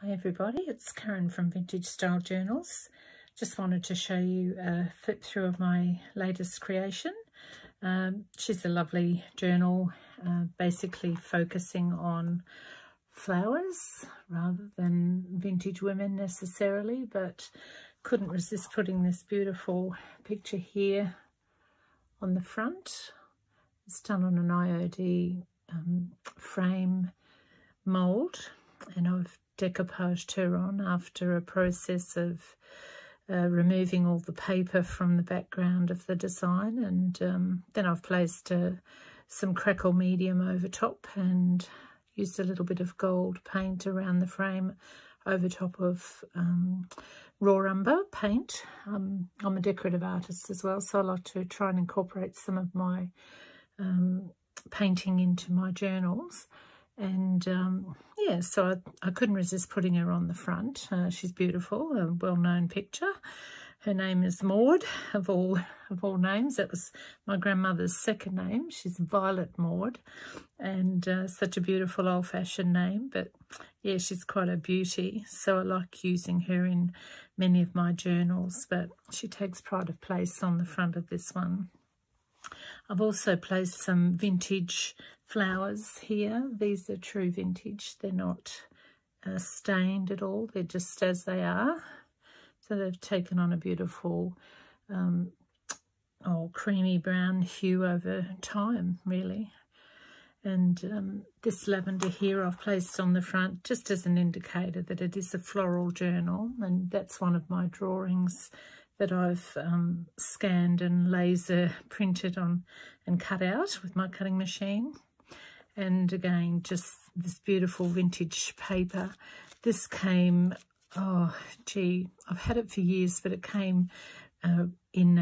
Hi everybody, it's Karen from Vintage Style Journals. Just wanted to show you a flip through of my latest creation. She's a lovely journal, basically focusing on flowers rather than vintage women necessarily, but couldn't resist putting this beautiful picture here on the front. It's done on an IOD frame mould, and I've decoupaged her on after a process of removing all the paper from the background of the design, and then I've placed some crackle medium over top and used a little bit of gold paint around the frame over top of raw umber paint. I'm a decorative artist as well, so I like to try and incorporate some of my painting into my journals. And yeah, so I couldn't resist putting her on the front. She's beautiful, a well-known picture. Her name is Maud, of all names. That was my grandmother's second name. She's Violet Maud, and such a beautiful old-fashioned name. But yeah, she's quite a beauty, so I like using her in many of my journals, but she takes pride of place on the front of this one. I've also placed some vintage flowers here. These are true vintage. They're not stained at all. They're just as they are. So they've taken on a beautiful creamy brown hue over time, really. And this lavender here I've placed on the front just as an indicator that it is a floral journal, and that's one of my drawings that I've scanned and laser printed on and cut out with my cutting machine. And again, just this beautiful vintage paper. This came, oh gee, I've had it for years, but it came in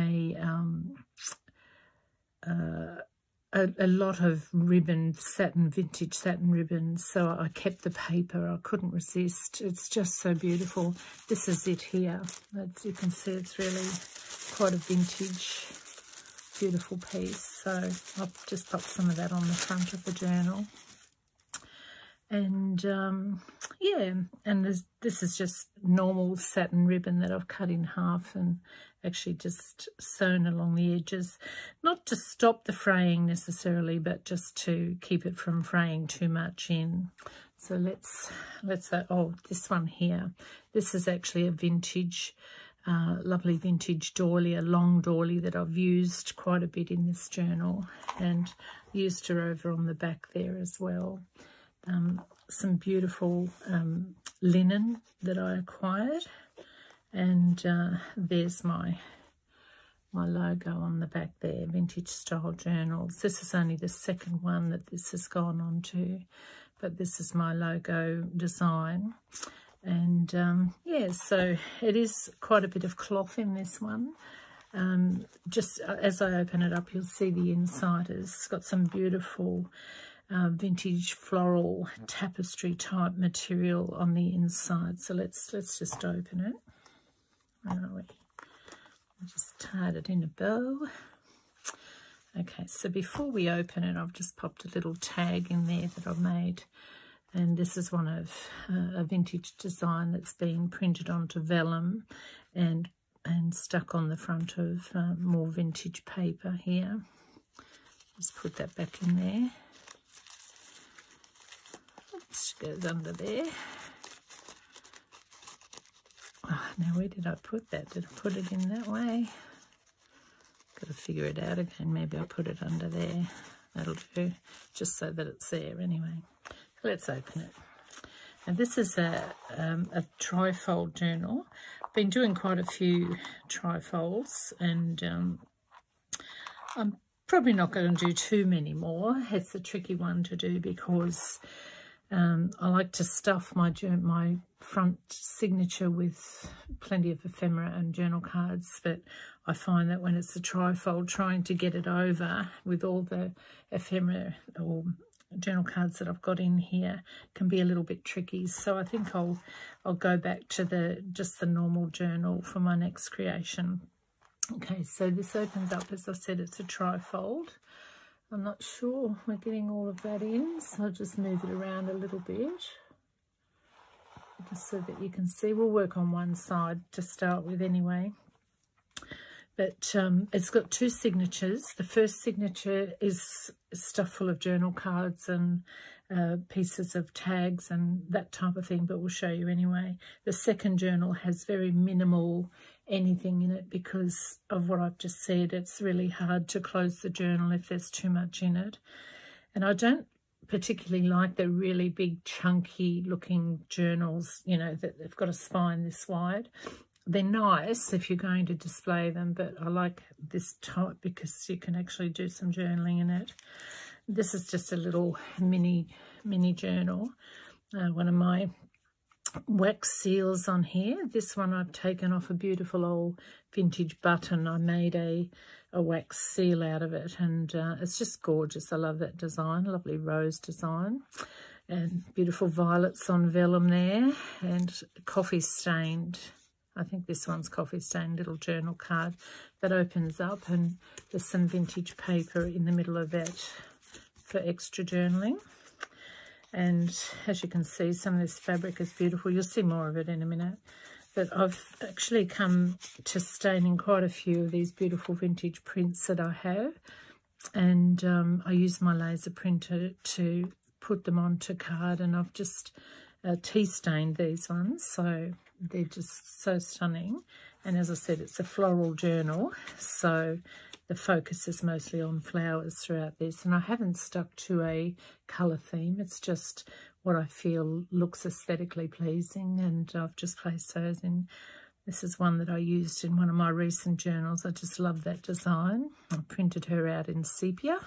a lot of ribbon, vintage satin ribbons, so I kept the paper. I couldn't resist. It's just so beautiful. This is it here. As you can see, it's really quite a vintage, beautiful piece. So I've just popped some of that on the front of the journal. And yeah, and this is just normal satin ribbon that I've cut in half and actually just sewn along the edges, not to stop the fraying necessarily, but just to keep it from fraying too much in. So let's oh, this one here, this is actually a vintage lovely vintage doily, a long doily that I've used quite a bit in this journal, and used her over on the back there as well. Some beautiful linen that I acquired, and there's my logo on the back there, Vintage Style Journals. This is only the second one that this has gone on to, but this is my logo design. And yeah, so it is quite a bit of cloth in this one. Just as I open it up, you'll see the inside has got some beautiful vintage floral tapestry type material on the inside. So let's just open it. Where are we? I just tied it in a bow. Okay, so before we open it, I've just popped a little tag in there that I've made. And this is one of a vintage design that's been printed onto vellum and stuck on the front of more vintage paper here. Just put that back in there. Oops, goes under there. Oh, now where did I put that? Did I put it in that way? Got to figure it out again. Maybe I'll put it under there. That'll do, just so that it's there anyway. Let's open it. And this is a trifold journal. I've been doing quite a few trifolds, and I'm probably not going to do too many more. It's a tricky one to do because I like to stuff my front signature with plenty of ephemera and journal cards, but I find that when it's a trifold, trying to get it over with all the ephemera or journal cards that I've got in here can be a little bit tricky. So I think I'll go back to just the normal journal for my next creation. Okay, so this opens up, as I said, it's a trifold. I'm not sure we're getting all of that in, so I'll just move it around a little bit. just so that you can see. We'll work on one side to start with anyway. But it's got two signatures. The first signature is stuff full of journal cards and pieces of tags and that type of thing, but we'll show you anyway. The second journal has very minimal anything in it because of what I've just said. It's really hard to close the journal if there's too much in it. And I don't particularly like the really big chunky looking journals, you know, that they've got a spine this wide. They're nice if you're going to display them, but I like this type because you can actually do some journaling in it. This is just a little mini journal. One of my wax seals on here. This one I've taken off a beautiful old vintage button. I made a wax seal out of it, and it's just gorgeous. I love that design, lovely rose design. And beautiful violets on vellum there, and coffee stained. I think this one's coffee stained little journal card that opens up, and there's some vintage paper in the middle of that for extra journaling. And as you can see, some of this fabric is beautiful. You'll see more of it in a minute. But I've actually come to staining quite a few of these beautiful vintage prints that I have. And I use my laser printer to put them onto card, and I've just tea stained these ones. So they're just so stunning. And as I said, it's a floral journal, so the focus is mostly on flowers throughout this. And I haven't stuck to a colour theme. It's just what I feel looks aesthetically pleasing, and I've just placed those in. This is one that I used in one of my recent journals. I just love that design. I printed her out in sepia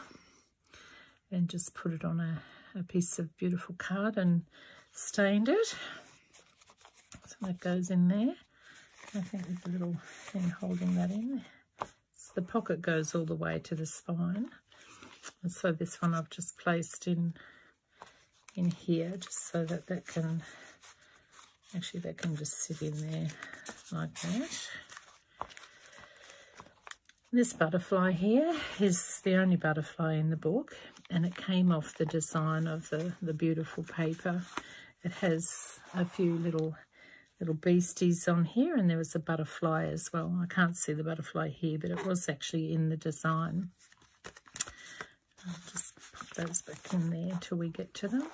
and just put it on a piece of beautiful card and stained it. So that goes in there. I think there's a little thing holding that in. So the pocket goes all the way to the spine. And so this one I've just placed in here, just so that that can, actually that can just sit in there like that. This butterfly here is the only butterfly in the book, and it came off the design of the beautiful paper. It has a few little beasties on here, and there was a butterfly as well. I can't see the butterfly here, but it was actually in the design. I'll just pop those back in there till we get to them.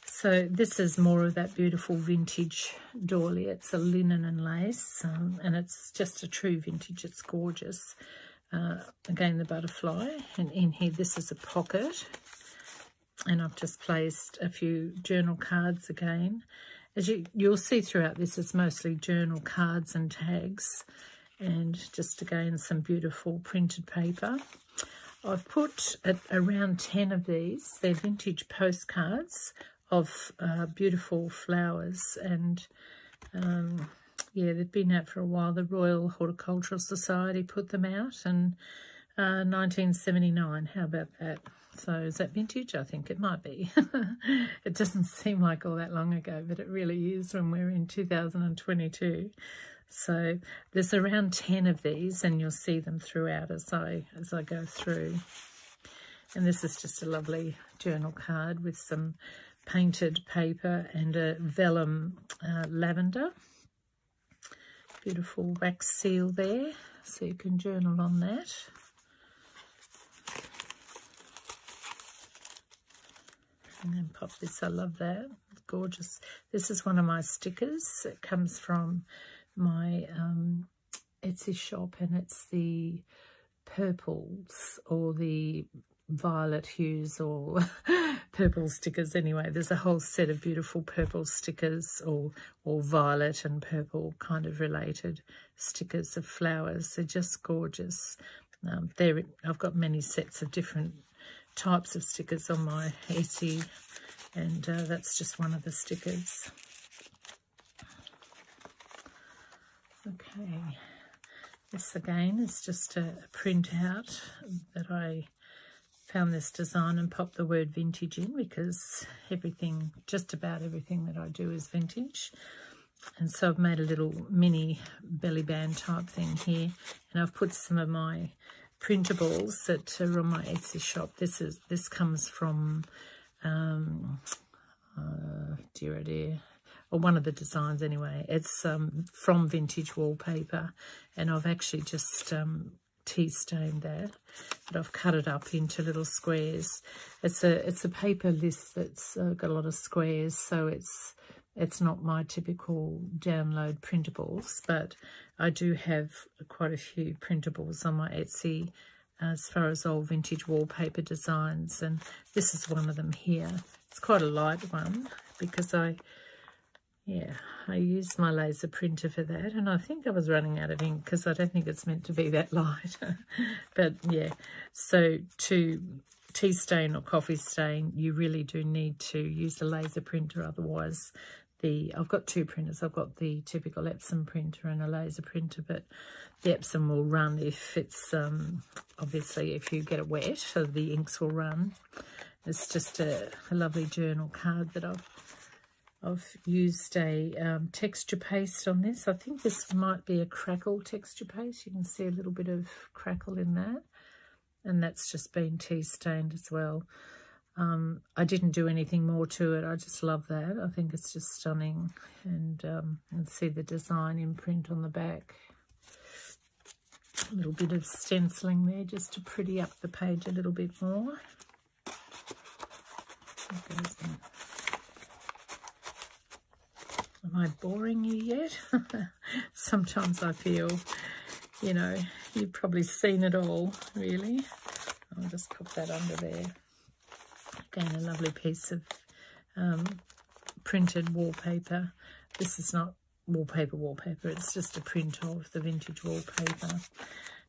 So this is more of that beautiful vintage doily. It's a linen and lace, and it's just a true vintage. It's gorgeous. Again, the butterfly, and in here this is a pocket, and I've just placed a few journal cards again. As you'll see throughout this, it's mostly journal cards and tags, and just again some beautiful printed paper. I've put around 10 of these. They're vintage postcards of beautiful flowers, and yeah, they've been out for a while. The Royal Horticultural Society put them out in 1979. How about that? So is that vintage? I think it might be. It doesn't seem like all that long ago, but it really is when we're in 2022. So there's around 10 of these, and you'll see them throughout as I go through. And this is just a lovely journal card with some painted paper and a vellum lavender. Beautiful wax seal there, so you can journal on that. And then pop this. I love that. It's gorgeous. This is one of my stickers. It comes from my Etsy shop, and it's the purples or the violet hues or purple stickers. Anyway, there's a whole set of beautiful purple stickers, or violet and purple kind of related stickers of flowers. They're just gorgeous. I've got many sets of different types of stickers on my Etsy, and that's just one of the stickers. Okay, this again is just a printout that I found this design and popped the word vintage in, because just about everything that I do is vintage. And so I've made a little mini belly band type thing here, and I've put some of my printables that are on my Etsy shop. This comes from dear or one of the designs anyway. It's from Vintage Wallpaper, and I've actually just tea stained that, but I've cut it up into little squares. It's a paper list that's got a lot of squares, so it's not my typical download printables, but I do have quite a few printables on my Etsy as far as old vintage wallpaper designs, and this is one of them here. It's quite a light one because I used my laser printer for that, and I think I was running out of ink because I don't think it's meant to be that light. But yeah, so to tea stain or coffee stain, you really do need to use a laser printer, otherwise I've got two printers. I've got the typical Epsom printer and a laser printer, but the Epsom will run if it's, obviously if you get it wet, so the inks will run. It's just a lovely journal card that I've used a texture paste on this. I think this might be a crackle texture paste. You can see a little bit of crackle in that, and that's just been tea stained as well. I didn't do anything more to it. I just love that. I think it's just stunning. And see the design imprint on the back. A little bit of stenciling there just to pretty up the page a little bit more. Am I boring you yet? Sometimes I feel, you know, you've probably seen it all, really. I'll just put that under there. Again, a lovely piece of printed wallpaper. This is not wallpaper, it's just a print of the vintage wallpaper.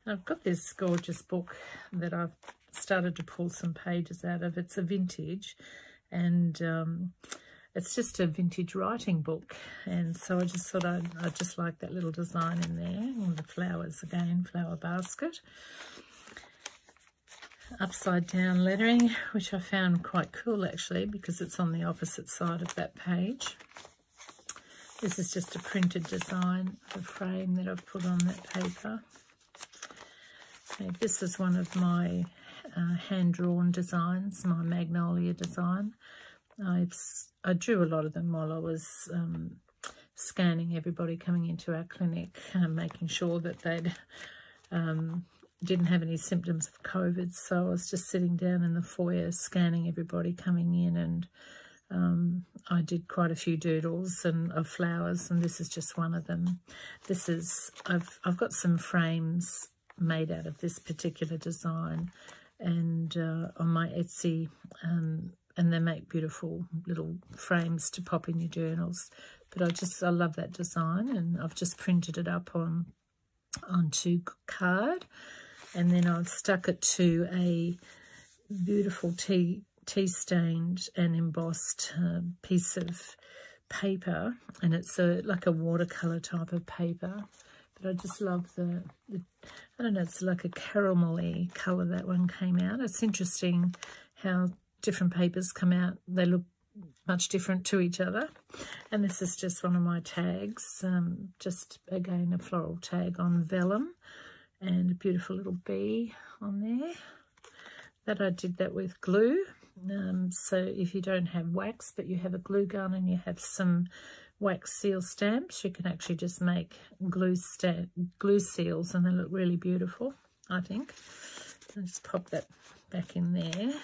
And I've got this gorgeous book that I've started to pull some pages out of. It's a vintage, and it's just a vintage writing book, and so I just thought I just like that little design in there, and the flowers again, flower basket. Upside down lettering, which I found quite cool actually, because it's on the opposite side of that page. This is just a printed design of a frame that I've put on that paper. Okay, this is one of my hand-drawn designs, my Magnolia Design. I drew a lot of them while I was scanning everybody coming into our clinic, making sure that they'd didn't have any symptoms of COVID, so I was just sitting down in the foyer scanning everybody coming in, and I did quite a few doodles and of flowers, and this is just one of them. This is I've got some frames made out of this particular design, and on my Etsy, and they make beautiful little frames to pop in your journals. But I love that design, and I've just printed it up onto card. And then I've stuck it to a beautiful tea stained and embossed piece of paper, and it's like a watercolor type of paper. But I just love the I don't know, it's like a caramelly color that one came out. It's interesting how different papers come out. They look much different to each other. And this is just one of my tags, just again a floral tag on vellum. And a beautiful little bee on there. That I did that with glue. So if you don't have wax, but you have a glue gun and you have some wax seal stamps, you can actually just make glue seals, and they look really beautiful, I think. I'll just pop that back in there.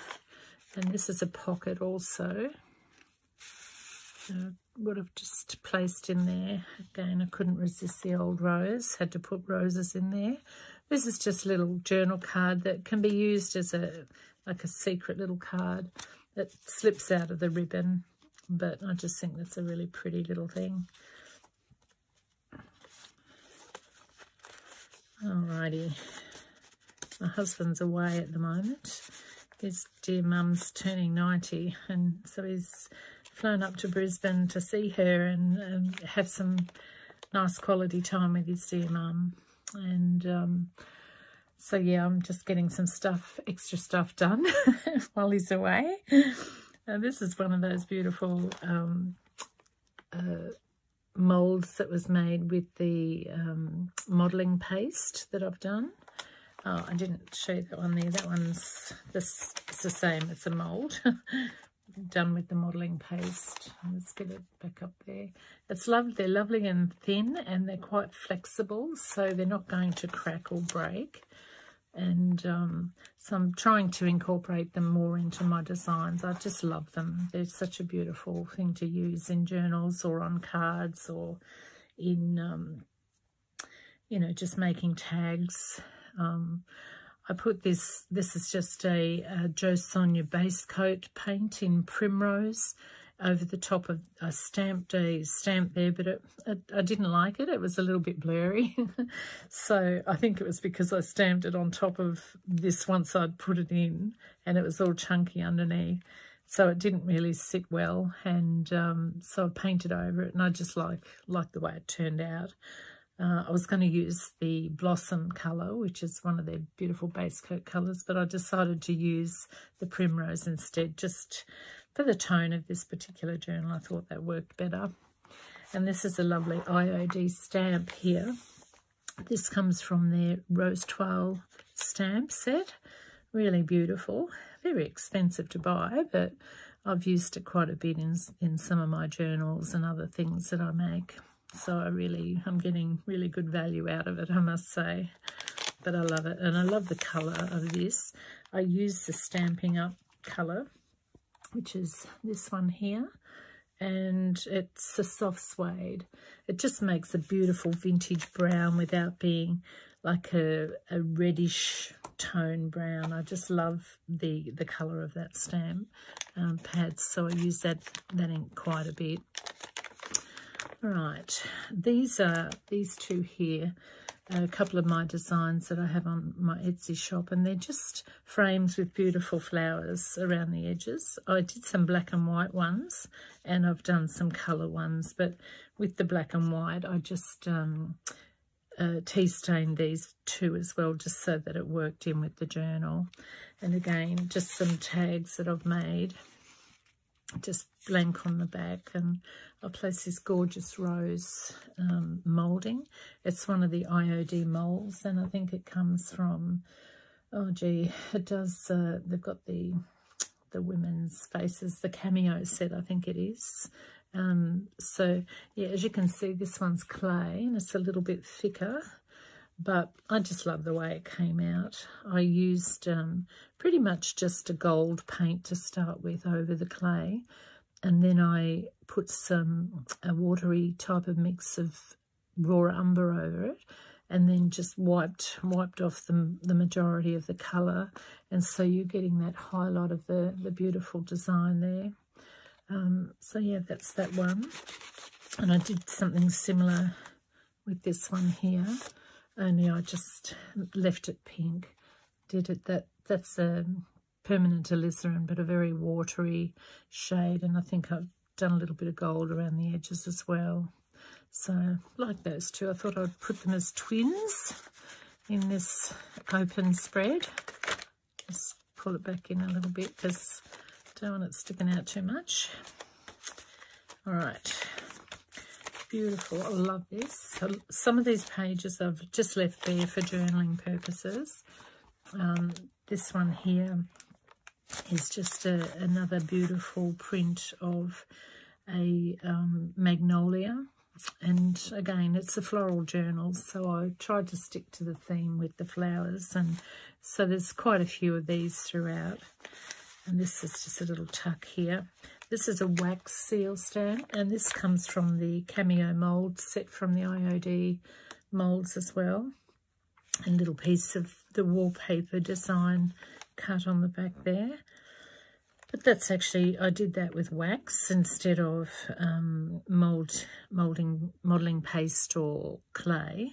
And this is a pocket also. Would have just placed in there. Again, I couldn't resist the old rose, had to put roses in there. This is just a little journal card that can be used as like a secret little card that slips out of the ribbon, but I just think that's a really pretty little thing. Alrighty, my husband's away at the moment. His dear mum's turning 90, and so he's flown up to Brisbane to see her and have some nice quality time with his dear mum. And so yeah, I'm just getting some extra stuff done while he's away. This is one of those beautiful moulds that was made with the modelling paste that I've done. Oh, I didn't show you that one there. That one's it's the same. It's a mould. done with the modelling paste. Let's get it back up there. It's lovely. They're lovely and thin, and they're quite flexible, so they're not going to crack or break. And so I'm trying to incorporate them more into my designs. I just love them. They're such a beautiful thing to use in journals or on cards or in, you know, just making tags. I put this is just a Jo Sonja base coat paint in Primrose over the top of, I stamped a stamp there, but I didn't like it. It was a little bit blurry. So I think it was because I stamped it on top of this once I'd put it in, and it was all chunky underneath. So it didn't really sit well, and so I painted over it, and I just like the way it turned out. I was going to use the Blossom colour, which is one of their beautiful base coat colours, but I decided to use the Primrose instead, just for the tone of this particular journal. I thought that worked better. And this is a lovely IOD stamp here. This comes from their Rose Toile stamp set. Really beautiful. Very expensive to buy, but I've used it quite a bit in some of my journals and other things that I make. So I'm getting really good value out of it, I must say. But I love it, and I love the colour of this. I use the Stampin' Up colour, which is this one here, and it's a soft suede. It just makes a beautiful vintage brown without being like a reddish tone brown. I just love the colour of that stamp pads, so I use that ink quite a bit. Right, these two here, a couple of my designs that I have on my Etsy shop, and they're just frames with beautiful flowers around the edges. I did some black and white ones, and I've done some colour ones, but with the black and white I just tea stained these two as well, just so that it worked in with the journal. And again, just some tags that I've made, just blank on the back, and I'll place this gorgeous rose moulding. It's one of the IOD molds, and I think it comes from, oh gee, it does, they've got the women's faces, the cameo set, I think it is. So yeah, as you can see, this one's clay, and it's a little bit thicker, but I just love the way it came out. I used pretty much just a gold paint to start with over the clay, and then I put a watery type of mix of raw umber over it, and then just wiped off the majority of the colour, and so you're getting that highlight of the beautiful design there. So yeah, that's that one. And I did something similar with this one here, only I just left it pink. That's a permanent alizarin, but a very watery shade, and I think I've done a little bit of gold around the edges as well. So like those two, I thought I'd put them as twins in this open spread. Just pull it back in a little bit because I don't want it sticking out too much. All right, beautiful. I love this. So some of these pages I've just left there for journaling purposes. This one here is just another beautiful print of a magnolia, and again, it's a floral journal, so I tried to stick to the theme with the flowers, and so there's quite a few of these throughout. And this is just a little tuck here. This is a wax seal stamp, and this comes from the Cameo mould set from the IOD molds as well. A little piece of the wallpaper design cut on the back there. But that's actually, I did that with wax instead of modelling paste or clay.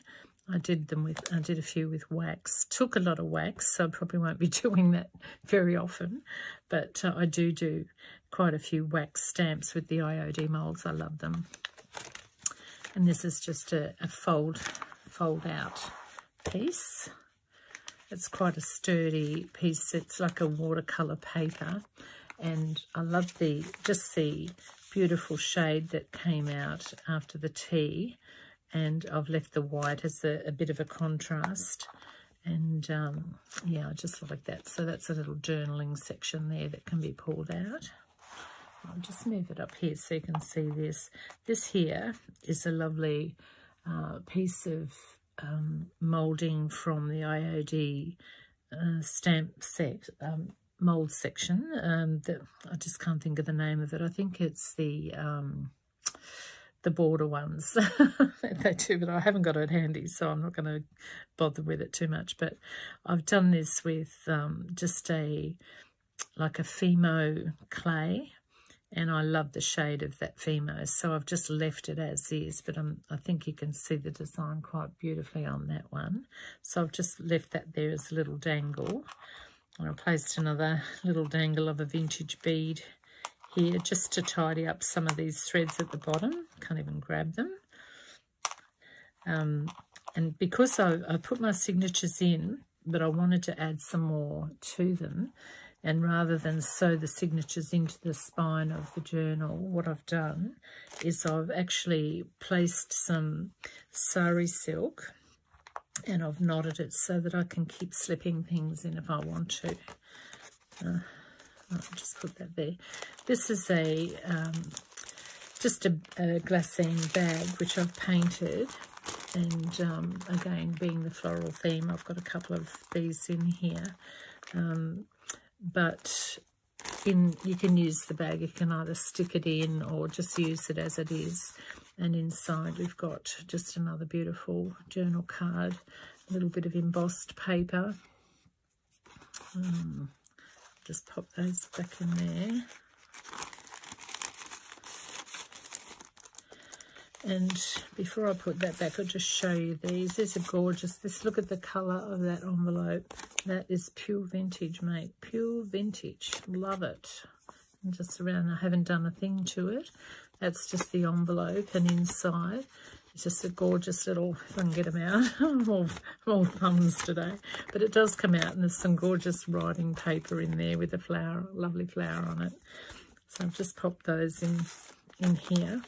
I did a few with wax. Took a lot of wax, so I probably won't be doing that very often. But I do quite a few wax stamps with the IOD molds. I love them. And this is just a fold out piece. It's quite a sturdy piece. It's like a watercolour paper. And I love just the beautiful shade that came out after the tea. And I've left the white as a bit of a contrast. And yeah, I just like that. So that's a little journaling section there that can be pulled out. I'll just move it up here so you can see this. This here is a lovely piece of moulding from the IOD stamp set, mould section. That I just can't think of the name of it. I think it's the border ones. They do, but I haven't got it handy, so I'm not going to bother with it too much. But I've done this with just like a Fimo clay, and I love the shade of that Fimo, so I've just left it as is, but I think you can see the design quite beautifully on that one. So I've just left that there as a little dangle. I placed another little dangle of a vintage bead here just to tidy up some of these threads at the bottom. Can't even grab them. And because I put my signatures in, but I wanted to add some more to them, and rather than sew the signatures into the spine of the journal, what I've done is I've actually placed some sari silk and I've knotted it so that I can keep slipping things in if I want to. I'll just put that there. This is just a glassine bag which I've painted, and again, being the floral theme, I've got a couple of these in here. But you can use the bag, you can either stick it in or just use it as it is. And inside we've got just another beautiful journal card, a little bit of embossed paper. Just pop those back in there. And before I put that back, I'll just show you these. These are gorgeous. Look at the colour of that envelope. That is pure vintage, mate. Pure vintage. Love it. And just around, I haven't done a thing to it. That's just the envelope, and inside it's just a gorgeous little, if I can get them out, I'm all thumbs today. But it does come out, and there's some gorgeous writing paper in there with a flower, lovely flower on it. So I've just popped those in here.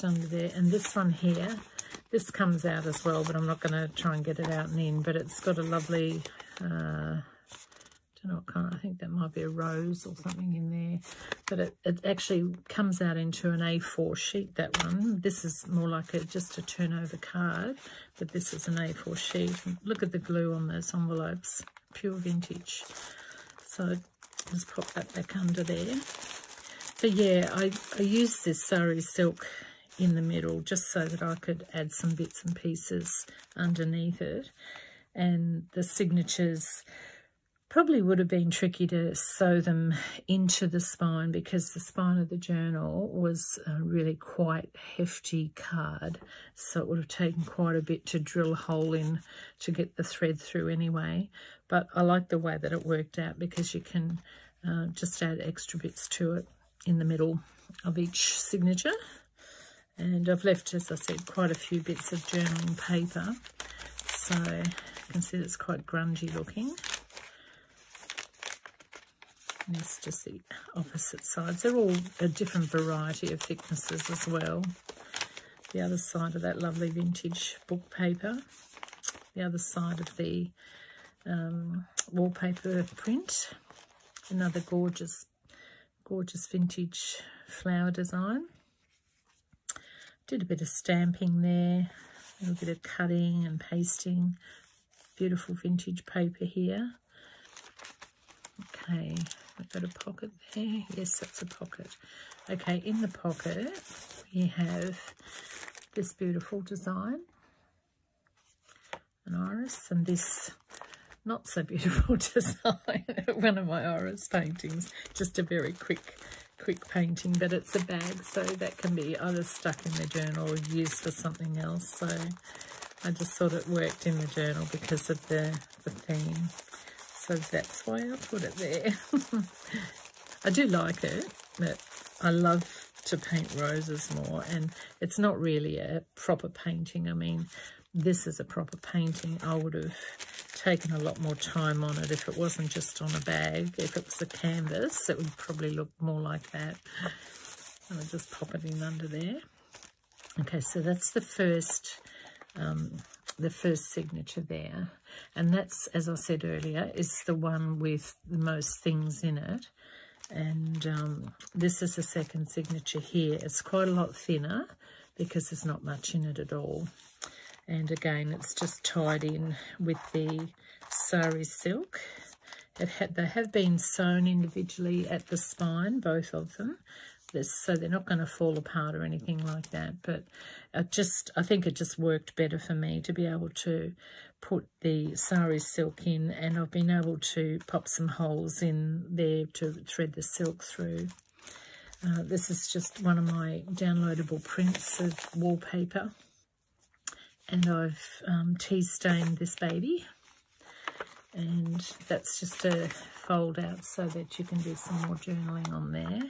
Under there, and this one here, this comes out as well, but I'm not going to try and get it out and in, but it's got a lovely don't know what kind, I think that might be a rose or something in there, but it actually comes out into an A4 sheet, that one. This is more like just a turnover card, but this is an A4 sheet. Look at the glue on those envelopes, pure vintage. So just pop that back under there. So yeah, I used this sari silk in the middle just so that I could add some bits and pieces underneath it. And the signatures probably would have been tricky to sew them into the spine, because the spine of the journal was a really quite hefty card, so it would have taken quite a bit to drill a hole in to get the thread through anyway. But I like the way that it worked out, because you can just add extra bits to it in the middle of each signature. And I've left, as I said, quite a few bits of journaling paper, so you can see it's quite grungy looking. And it's just the opposite sides. They're all a different variety of thicknesses as well. The other side of that lovely vintage book paper. The other side of the wallpaper print. Another gorgeous vintage flower design. Did a bit of stamping there, a little bit of cutting and pasting. Beautiful vintage paper here. Okay, I've got a pocket there. Yes, that's a pocket. Okay, in the pocket we have this beautiful design, an iris, and this not so beautiful design, one of my iris paintings, just a very quick painting, but it's a bag, so that can be either stuck in the journal or used for something else. So I just thought it worked in the journal because of the theme, so that's why I put it there. I do like it, but I love to paint roses more, and it's not really a proper painting. I mean, this is a proper painting. I would have taken a lot more time on it if it wasn't just on a bag. If it was a canvas, it would probably look more like that. I'll just pop it in under there. Okay, so that's the first signature there, and that's, as I said earlier, is the one with the most things in it. And this is the second signature here. It's quite a lot thinner because there's not much in it at all. And again, it's just tied in with the sari silk. They have been sewn individually at the spine, both of them. So they're not going to fall apart or anything like that. But I think it just worked better for me to be able to put the sari silk in, and I've been able to pop some holes in there to thread the silk through. This is just one of my downloadable prints of wallpaper, and I've tea stained this baby, and that's just a fold out so that you can do some more journaling on there.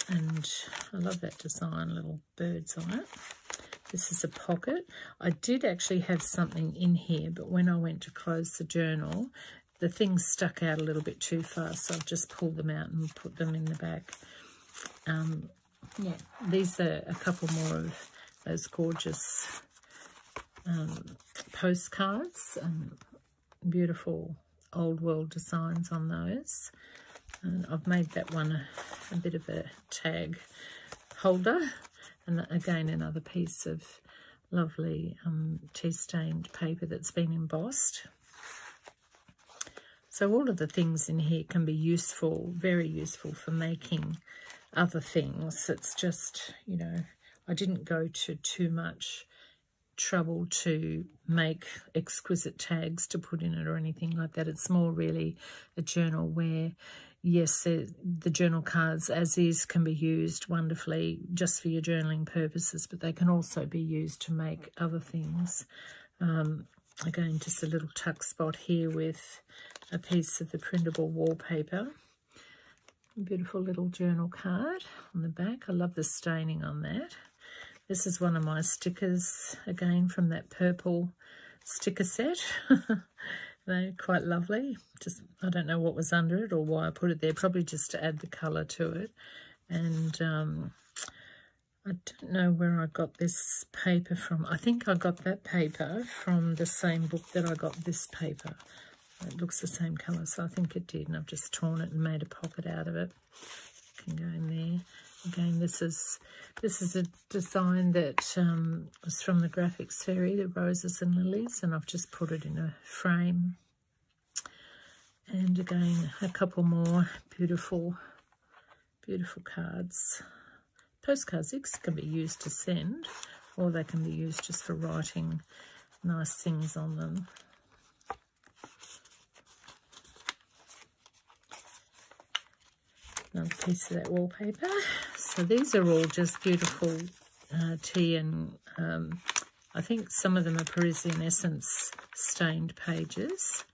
And I love that design, little birds on it. This is a pocket. I did actually have something in here, but when I went to close the journal, the things stuck out a little bit too far, so I've just pulled them out and put them in the back. Yeah, these are a couple more of those gorgeous postcards. Beautiful old world designs on those. And I've made that one a bit of a tag holder. And again, another piece of lovely tea-stained paper that's been embossed. So all of the things in here can be useful, very useful for making other things. It's just, you know, I didn't go to too much trouble to make exquisite tags to put in it or anything like that. It's more really a journal where, yes, the journal cards as is can be used wonderfully just for your journaling purposes, but they can also be used to make other things. Again, just a little tuck spot here with a piece of the printable wallpaper. Beautiful little journal card on the back. I love the staining on that. This is one of my stickers, again, from that purple sticker set. They're quite lovely. Just, I don't know what was under it or why I put it there, probably just to add the colour to it. And I don't know where I got this paper from. I think I got that paper from the same book that I got this paper. It looks the same colour, so I think it did, and I've just torn it and made a pocket out of it. Can go in there. Again, this is a design that was from the Graphics Fairy, the Roses and Lilies, and I've just put it in a frame. And again, a couple more beautiful, beautiful cards. Postcards can be used to send, or they can be used just for writing nice things on them. Another piece of that wallpaper. So these are all just beautiful tea and I think some of them are Parisienne Essence stained pages.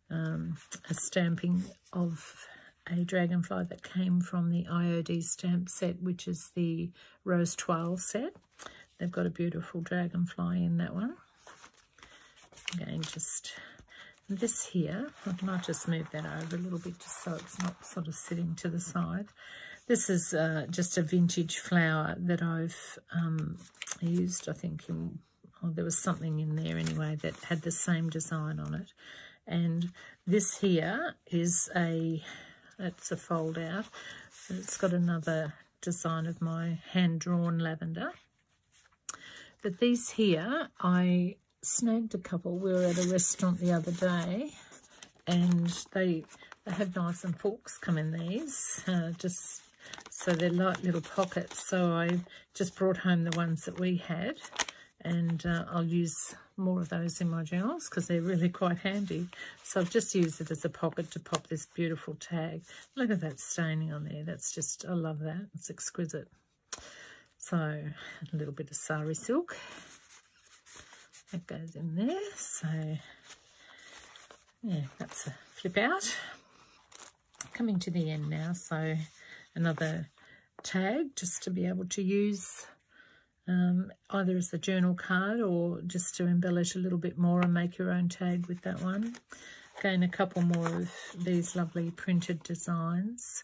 A stamping of a dragonfly that came from the IOD stamp set, which is the Rose Toile set. They've got a beautiful dragonfly in that one. Again, just this here, I might just move that over a little bit just so it's not sort of sitting to the side. This is just a vintage flower that I've used, I think, there was something in there anyway that had the same design on it. And this here is it's a fold out. It's got another design of my hand-drawn lavender. But these here, I snagged a couple. We were at a restaurant the other day, and they have knives and forks come in these, just so they're light little pockets. So I just brought home the ones that we had, and I'll use more of those in my journals because they're really quite handy. So I've just used it as a pocket to pop this beautiful tag. Look at that staining on there. That's just, I love that. It's exquisite. So a little bit of sari silk. That goes in there. So yeah, that's a flip out. Coming to the end now, so another tag just to be able to use either as a journal card or just to embellish a little bit more and make your own tag with that one. Again, a couple more of these lovely printed designs.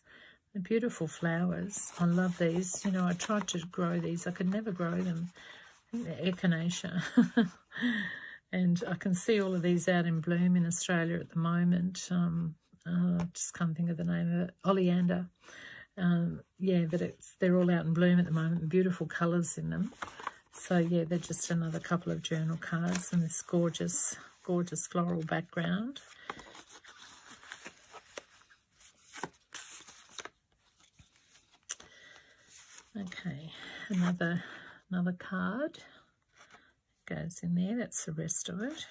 The beautiful flowers. I love these. You know, I tried to grow these. I could never grow them. I think they're echinacea. And I can see all of these out in bloom in Australia at the moment. just can't think of the name of it, oleander. Yeah, but they're all out in bloom at the moment, beautiful colours in them. So yeah, they're just another couple of journal cards and this gorgeous, gorgeous floral background. Okay, another card goes in there. That's the rest of it.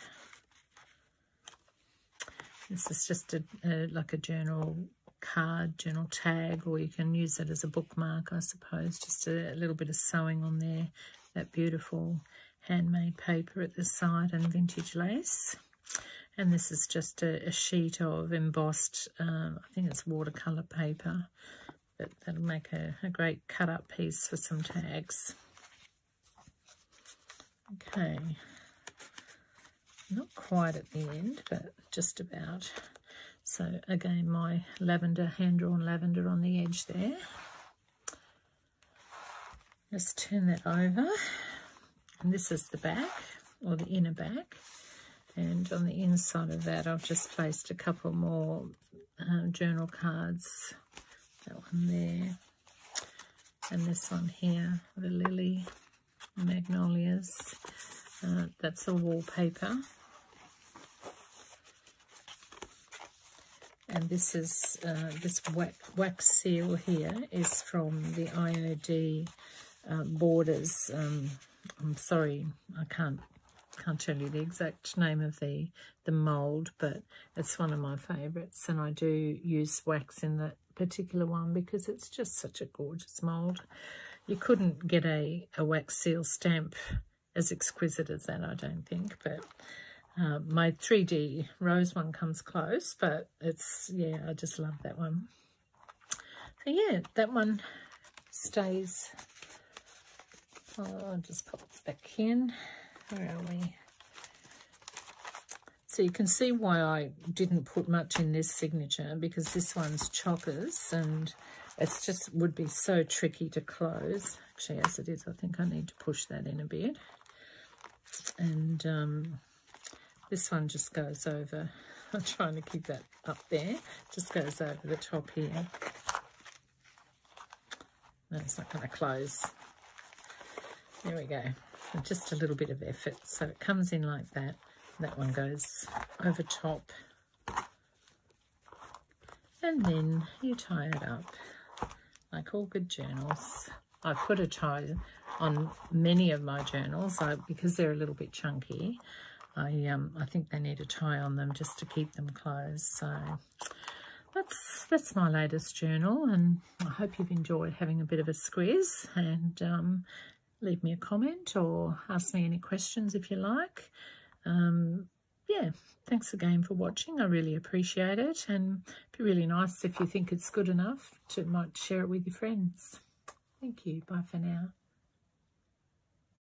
This is just like a journal card, journal tag, or you can use it as a bookmark, I suppose. Just a little bit of sewing on there. That beautiful handmade paper at the side and vintage lace. And this is just a sheet of embossed, I think it's watercolour paper. But that'll make a great cut-up piece for some tags. Okay. Not quite at the end, but just about. So again, my lavender, hand-drawn lavender on the edge there. Just turn that over. And this is the back, or the inner back. And on the inside of that, I've just placed a couple more journal cards. That one there. And this one here, the lily, magnolias. That's a wallpaper. And this is this wax seal here is from the IOD Borders. I'm sorry, I can't tell you the exact name of the mould, but it's one of my favourites, and I do use wax in that particular one because it's just such a gorgeous mould. You couldn't get a wax seal stamp as exquisite as that, I don't think, but my 3D rose one comes close, but it's, yeah, I just love that one. So yeah, that one stays. I'll just pop it back in. Where are we? So you can see why I didn't put much in this signature, because this one's chockers and it's just would be so tricky to close. Actually, as it is, I think I need to push that in a bit. And this one just goes over. I'm trying to keep that up there. Just goes over the top here. No, it's not going to close. There we go. Just a little bit of effort. So it comes in like that. That one goes over top. And then you tie it up like all good journals. I put a tie on many of my journals because they're a little bit chunky. I think they need a tie on them just to keep them closed. So that's my latest journal, and I hope you've enjoyed having a bit of a squiz. And leave me a comment or ask me any questions if you like. Yeah, thanks again for watching. I really appreciate it, and it'd be really nice if you think it's good enough to might share it with your friends. Thank you. Bye for now.